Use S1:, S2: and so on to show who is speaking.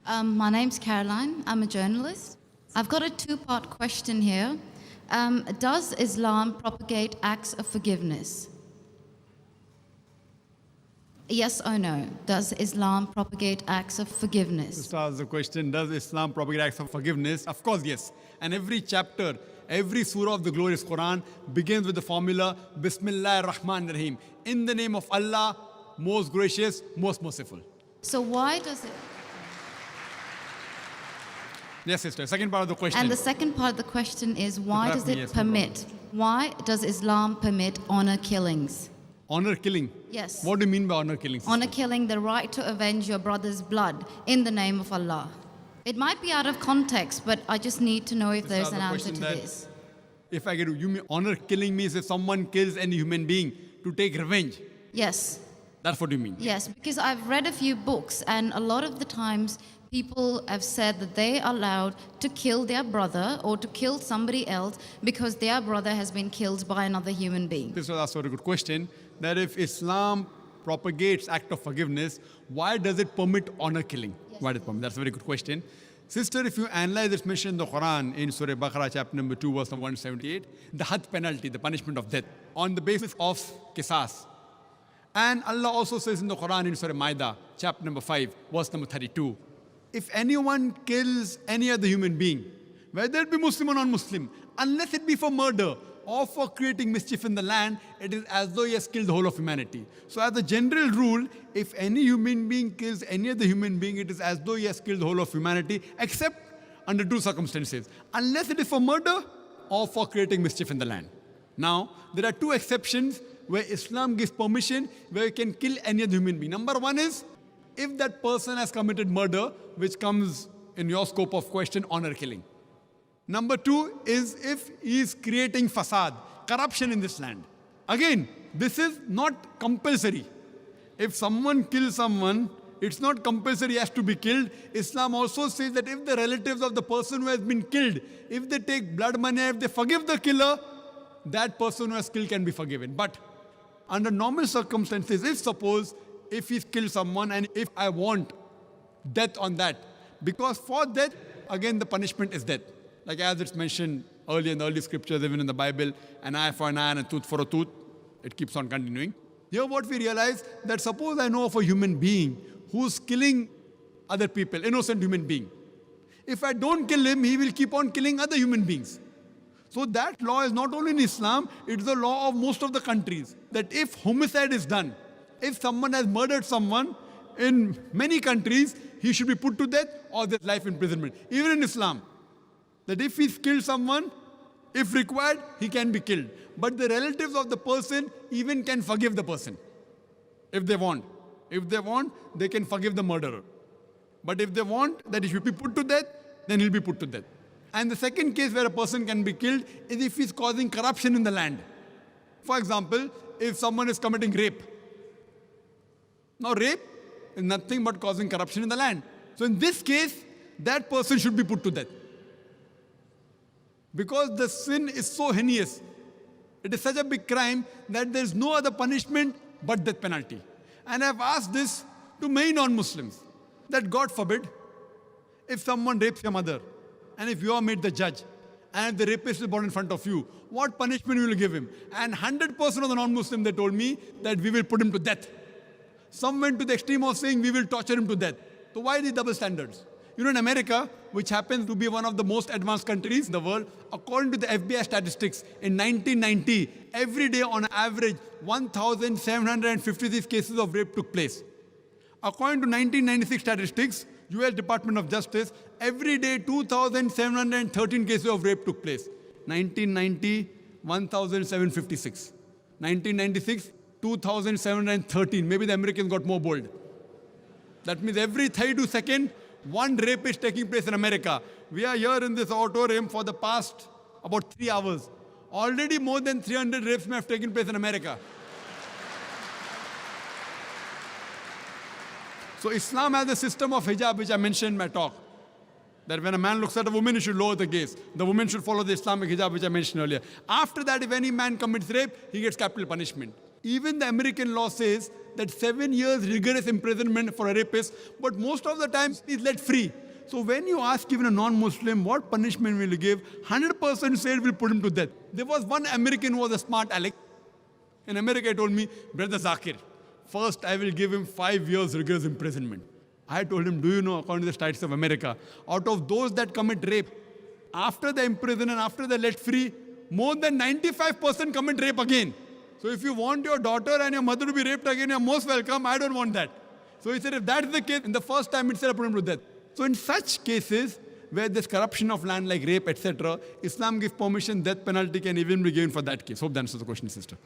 S1: My name's Caroline. I'm a journalist. I've got a two-part question here. Does Islam propagate acts of forgiveness? Yes or no? Does Islam propagate acts of forgiveness?
S2: Just ask the question, does Islam propagate acts of forgiveness? Of course, yes. And every chapter, every surah of the glorious Quran begins with the formula, Bismillah ar-Rahman ar-Rahim. In the name of Allah, most gracious, most merciful.
S1: So why does it...
S2: Yes, sister. Second part of the question.
S1: And the second part of the question is, why does it
S2: Yes, no
S1: permit... Why does Islam permit honor killings?
S2: Honor killing.
S1: Yes.
S2: What do you mean by honor killing, sister?
S1: Honor killing, the right to avenge your brother's blood in the name of Allah. It might be out of context, but I just need to know if
S2: This
S1: there's
S2: is
S1: an
S2: the
S1: answer
S2: question
S1: to
S2: that-
S1: this.
S2: If I get you mean honor killing means if someone kills any human being to take revenge.
S1: Yes.
S2: That's what you mean.
S1: Yes, because I've read a few books, and a lot of the times people have said that they are allowed to kill their brother or to kill somebody else because their brother has been killed by another human being.
S2: This was also a good question. That if Islam propagates act of forgiveness, why does it permit honor killing?
S1: Yes.
S2: Why does it permit? That's a very good question. Sister, if you analyze this mention in the Quran, in Surah Baqarah, chapter number 2, verse number 178, the had penalty, the punishment of death, on the basis of qisas. And Allah also says in the Quran, in Surah Maida, chapter number 5, verse number 32, if anyone kills any other human being, whether it be Muslim or non-Muslim, unless it be for murder or for creating mischief in the land, it is as though he has killed the whole of humanity. So as a general rule, if any human being kills any other human being, it is as though he has killed the whole of humanity, except under two circumstances. Unless it is for murder or for creating mischief in the land. Now, there are two exceptions where Islam gives permission where you can kill any other human being. Number one is, if that person has committed murder, which comes in your scope of question, honor killing. Number two is if he is creating fasad, corruption in this land. Again, this is not compulsory. If someone kills someone, it's not compulsory he has to be killed. Islam also says that if the relatives of the person who has been killed, if they take blood money, if they forgive the killer, that person who has killed can be forgiven. But under normal circumstances, if he's killed someone and if I want death on that, because for death, again the punishment is death. Like as it's mentioned earlier in the early scriptures, even in the Bible, an eye for an eye and a tooth for a tooth, it keeps on continuing. Here what we realize, that suppose I know of a human being who's killing other people, innocent human being. If I don't kill him, he will keep on killing other human beings. So that law is not only in Islam, it's the law of most of the countries. That if homicide is done, if someone has murdered someone, in many countries, he should be put to death or there's life imprisonment. Even in Islam, that if he's killed someone, if required, he can be killed. But the relatives of the person even can forgive the person, if they want. If they want, they can forgive the murderer. But if they want that he should be put to death, then he'll be put to death. And the second case where a person can be killed is if he's causing corruption in the land. For example, if someone is committing rape. Now rape is nothing but causing corruption in the land. So in this case, that person should be put to death. Because the sin is so heinous. It is such a big crime that there is no other punishment but death penalty. And I've asked this to many non-Muslims, that God forbid, if someone rapes your mother, and if you are made the judge, and if the rapist is brought in front of you, what punishment will you give him? And 100% of the non-Muslims, they told me that we will put him to death. Some went to the extreme of saying we will torture him to death. So why these double standards? You know, in America, which happens to be one of the most advanced countries in the world, according to the FBI statistics, in 1990, every day on average, 1,756 cases of rape took place. According to 1996 statistics, US Department of Justice, every day 2,713 cases of rape took place. 1990, 1,756. 1996, 2,713. Maybe the Americans got more bold. That means every 32 seconds, one rape is taking place in America. We are here in this auditorium for the past about 3 hours. Already more than 300 rapes may have taken place in America. So Islam has a system of hijab, which I mentioned in my talk. That when a man looks at a woman, he should lower the gaze. The woman should follow the Islamic hijab, which I mentioned earlier. After that, if any man commits rape, he gets capital punishment. Even the American law says that 7 years rigorous imprisonment for a rapist, but most of the time he's let free. So when you ask even a non-Muslim, what punishment will you give? 100% said we'll put him to death. There was one American who was a smart aleck. In America, he told me, Brother Zakir, first I will give him 5 years rigorous imprisonment. I told him, do you know, according to the Statutes of America, out of those that commit rape, after they imprison and after they're let free, more than 95% commit rape again. So if you want your daughter and your mother to be raped again, you're most welcome. I don't want that. So he said, if that's the case, in the first time itself, put him to death. So in such cases, where there's corruption of land like rape, etc., Islam gives permission, death penalty can even be given for that case. Hope that answers the question, sister.